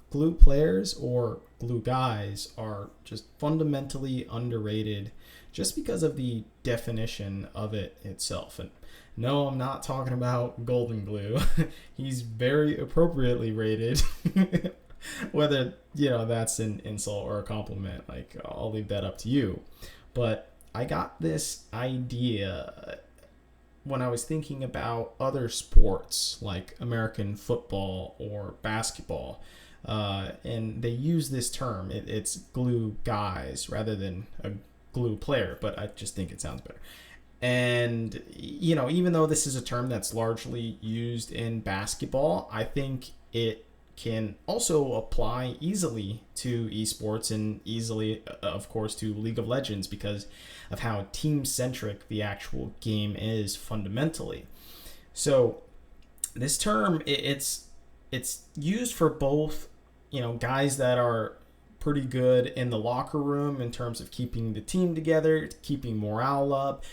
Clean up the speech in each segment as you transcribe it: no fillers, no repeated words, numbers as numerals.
glue players or glue guys are just fundamentally underrated just because of the definition of it itself. And no, I'm not talking about golden glue. He's very appropriately rated. Whether, that's an insult or a compliment, like, I'll leave that up to you. But I got this idea when I was thinking about other sports like American football or basketball. And they use this term. It's glue guys rather than a glue player, but I just think it sounds better. And, even though this is a term that's largely used in basketball, I think it can also apply easily to esports and easily, of course, to League of Legends because of how team centric the actual game is fundamentally. So this term, it's used for both, guys that are pretty good in the locker room in terms of keeping the team together, keeping morale up,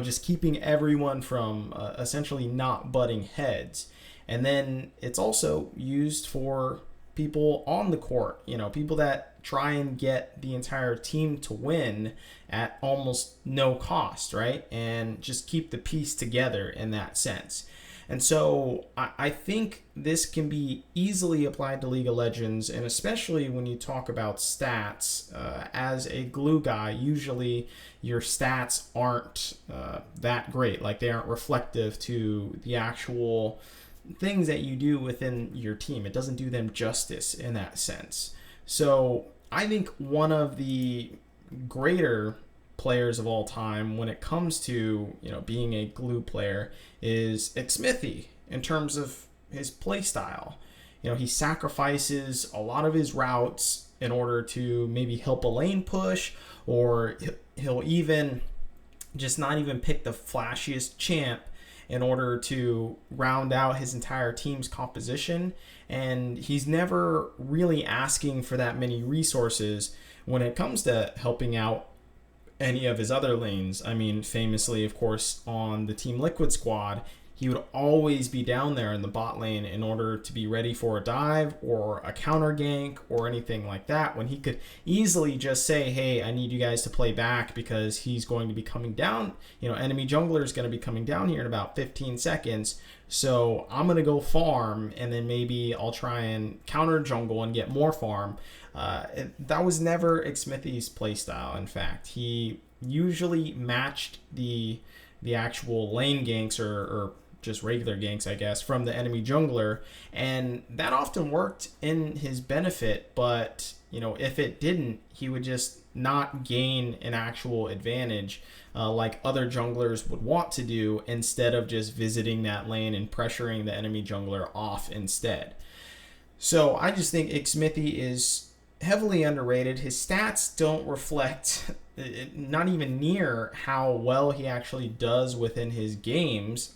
just keeping everyone from essentially not butting heads. And then it's also used for people on the court, people that try and get the entire team to win at almost no cost, right? And just keep the piece together in that sense. And so I think this can be easily applied to League of Legends, and especially when you talk about stats. As a glue guy, usually your stats aren't that great. Like, they aren't reflective to the actual things that you do within your team. It doesn't do them justice in that sense. So I think one of the greater players of all time when it comes to being a glue player is Xmithy in terms of his play style. He sacrifices a lot of his routes in order to maybe help a lane push, or he'll even just not even pick the flashiest champ in order to round out his entire team's composition. And he's never really asking for that many resources when it comes to helping out any of his other lanes. I mean, famously, of course, on the Team Liquid squad, he would always be down there in the bot lane in order to be ready for a dive or a counter gank or anything like that, when he could easily just say, hey, I need you guys to play back because he's going to be coming down. Enemy jungler is going to be coming down here in about 15 seconds. So I'm going to go farm, and then maybe I'll try and counter jungle and get more farm. That was never Xmithy's playstyle. In fact, he usually matched the actual lane ganks or just regular ganks, I guess, from the enemy jungler, and that often worked in his benefit. But if it didn't, he would just not gain an actual advantage like other junglers would want to do, instead of just visiting that lane and pressuring the enemy jungler off instead. So I just think Xmithy is heavily underrated. His stats don't reflect not even near how well he actually does within his games.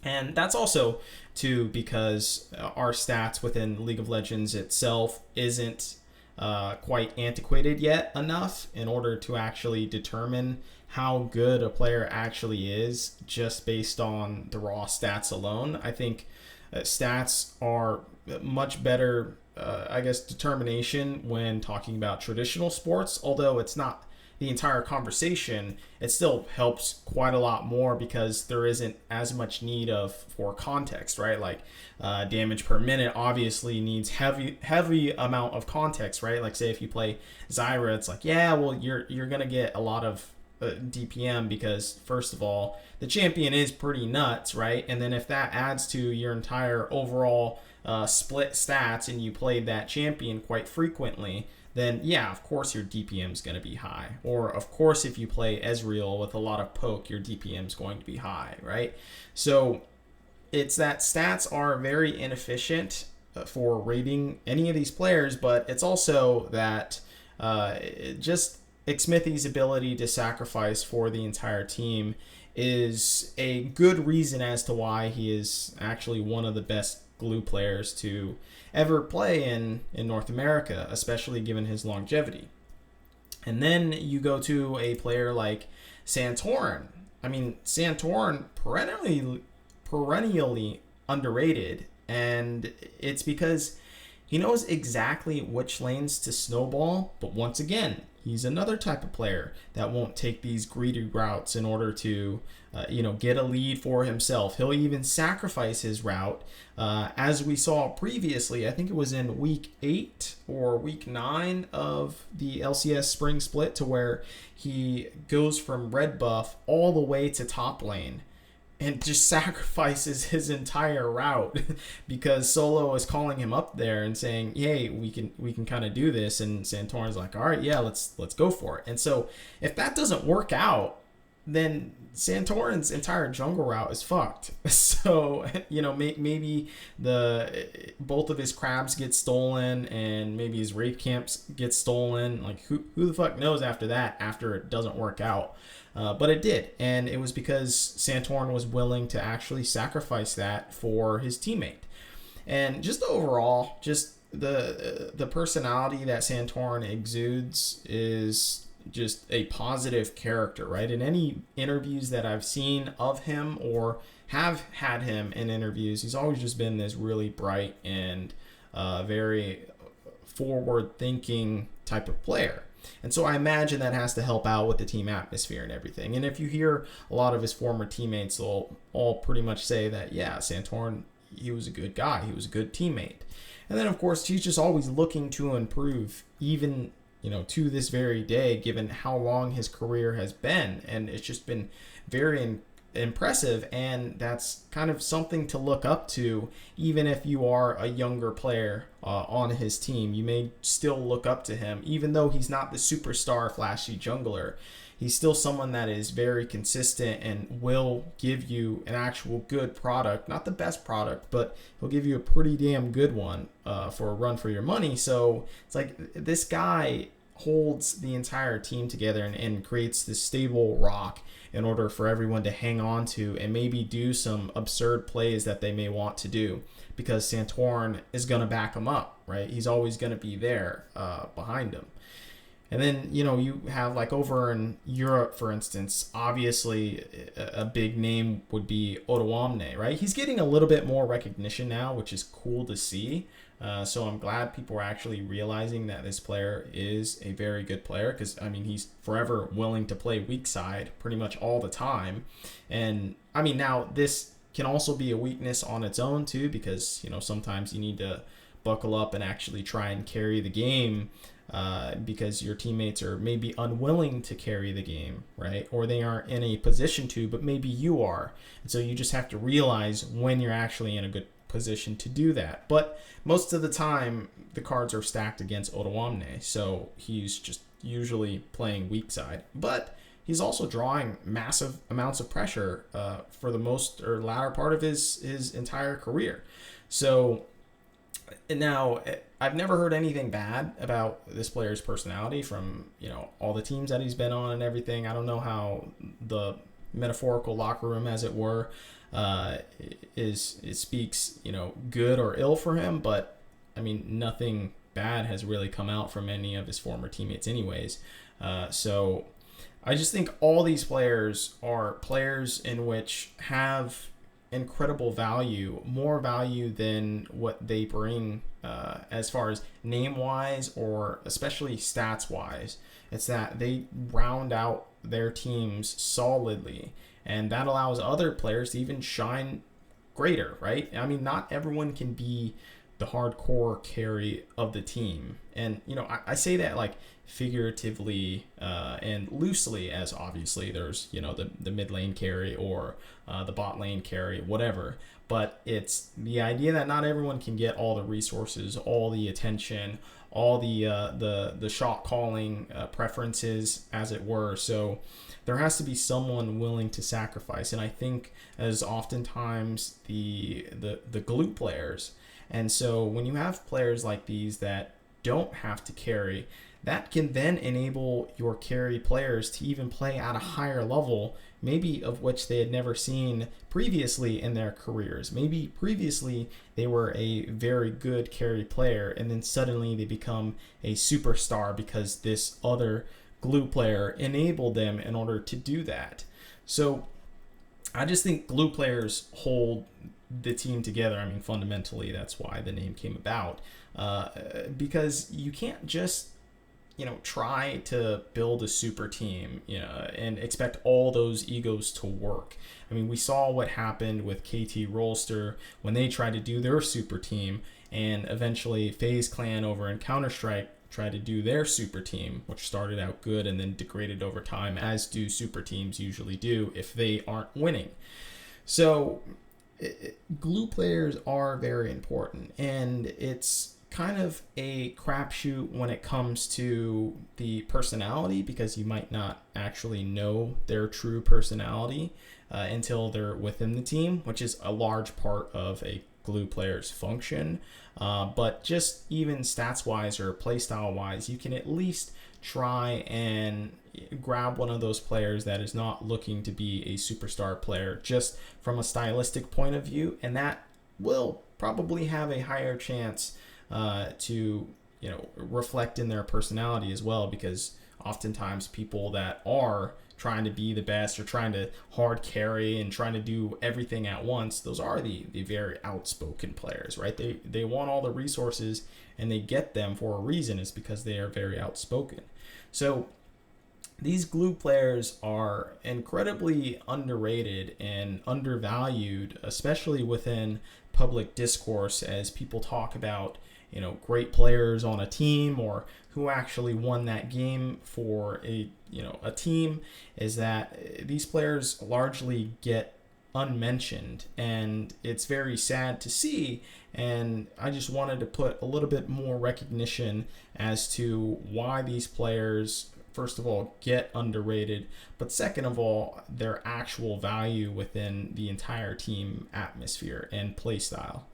And that's also too because our stats within League of Legends itself isn't quite antiquated yet enough in order to actually determine how good a player actually is just based on the raw stats alone. I think stats are much better, determination when talking about traditional sports, although it's not the entire conversation. It still helps quite a lot more because there isn't as much need for context, right? Like damage per minute obviously needs heavy amount of context, right? Like, say if you play Zyra, it's like, yeah, well, you're gonna get a lot of DPM because, first of all, the champion is pretty nuts, right? And then if that adds to your entire overall split stats and you played that champion quite frequently, then yeah, of course your DPM is going to be high. Or of course, if you play Ezreal with a lot of poke, your DPM is going to be high, right? So it's that stats are very inefficient for rating any of these players, but it's also that just Xmithy's ability to sacrifice for the entire team is a good reason as to why he is actually one of the best glue players to ever play in North America, especially given his longevity. And then you go to a player like Santorin. I mean, Santorin perennially underrated, and it's because He knows exactly which lanes to snowball, but once again, he's another type of player that won't take these greedy routes in order to, get a lead for himself. He'll even sacrifice his route, as we saw previously. I think it was in week 8 or week 9 of the LCS spring split, to where he goes from red buff all the way to top lane and just sacrifices his entire route because Solo is calling him up there and saying, "Hey, we can kind of do this." And Santorin's like, "All right, yeah, let's go for it." And so if that doesn't work out, then Santorin's entire jungle route is fucked. So maybe both of his crabs get stolen, and maybe his raid camps get stolen. Like who the fuck knows after that, after it doesn't work out. But it did, and it was because Santorin was willing to actually sacrifice that for his teammate. And just overall, just the personality that Santorin exudes is just a positive character, right? In any interviews that I've seen of him or have had him in interviews, he's always just been this really bright and very forward-thinking type of player. And so I imagine that has to help out with the team atmosphere and everything. And if you hear a lot of his former teammates, they'll all pretty much say that, yeah, Santorin, he was a good guy. He was a good teammate. And then, of course, he's just always looking to improve, even, to this very day, given how long his career has been. And it's just been very impressive, and that's kind of something to look up to. Even if you are a younger player on his team, you may still look up to him, even though he's not the superstar flashy jungler. He's still someone that is very consistent and will give you an actual good product. Not the best product, but he'll give you a pretty damn good one for a run for your money. So it's like this guy holds the entire team together and creates this stable rock in order for everyone to hang on to and maybe do some absurd plays that they may want to do, because Santorin is going to back him up, right? He's always going to be there behind him. And then, you have like over in Europe, for instance, obviously a big name would be Odoamne, right? He's getting a little bit more recognition now, which is cool to see. So I'm glad people are actually realizing that this player is a very good player, because, he's forever willing to play weak side pretty much all the time. And, now this can also be a weakness on its own, too, because, sometimes you need to buckle up and actually try and carry the game. Because your teammates are maybe unwilling to carry the game, right? Or they aren't in a position to, but maybe you are. And so you just have to realize when you're actually in a good position to do that. But most of the time, the cards are stacked against Odoamne, so he's just usually playing weak side. But he's also drawing massive amounts of pressure for the most or latter part of his entire career. So now, I've never heard anything bad about this player's personality from, all the teams that he's been on and everything. I don't know how the metaphorical locker room, as it were, it speaks, good or ill for him. But, nothing bad has really come out from any of his former teammates anyways. So I just think all these players are players in which have incredible value, more value than what they bring as far as name wise or especially stats wise. It's that they round out their teams solidly, and that allows other players to even shine greater, right? Not everyone can be the hardcore carry of the team. And, I say that like figuratively and loosely, as obviously there's, the mid lane carry or the bot lane carry, whatever. But it's the idea that not everyone can get all the resources, all the attention, all the shot calling preferences, as it were. So there has to be someone willing to sacrifice. And I think as oftentimes the glue players. And so when you have players like these that don't have to carry, that can then enable your carry players to even play at a higher level, maybe of which they had never seen previously in their careers. Maybe previously they were a very good carry player, and then suddenly they become a superstar because this other glue player enabled them in order to do that. So I just think glue players hold the team together. I mean, fundamentally, that's why the name came about. Because you can't just try to build a super team, and expect all those egos to work. I mean, we saw what happened with KT Rolster when they tried to do their super team, and eventually FaZe Clan over in Counter-Strike tried to do their super team, which started out good and then degraded over time, as do super teams usually do if they aren't winning. So glue players are very important, and it's kind of a crapshoot when it comes to the personality, because you might not actually know their true personality until they're within the team, which is a large part of a glue player's function. But just even stats wise or playstyle wise, you can at least try and grab one of those players that is not looking to be a superstar player, just from a stylistic point of view, and that will probably have a higher chance to reflect in their personality as well, because oftentimes people that are trying to be the best or trying to hard carry and trying to do everything at once, those are the very outspoken players, right? They want all the resources and they get them for a reason. It's because they are very outspoken. So these glue players are incredibly underrated and undervalued, especially within public discourse, as people talk about great players on a team or who actually won that game for a team, is that these players largely get unmentioned, and it's very sad to see. And I just wanted to put a little bit more recognition as to why these players, first of all, get underrated, but second of all, their actual value within the entire team atmosphere and play style.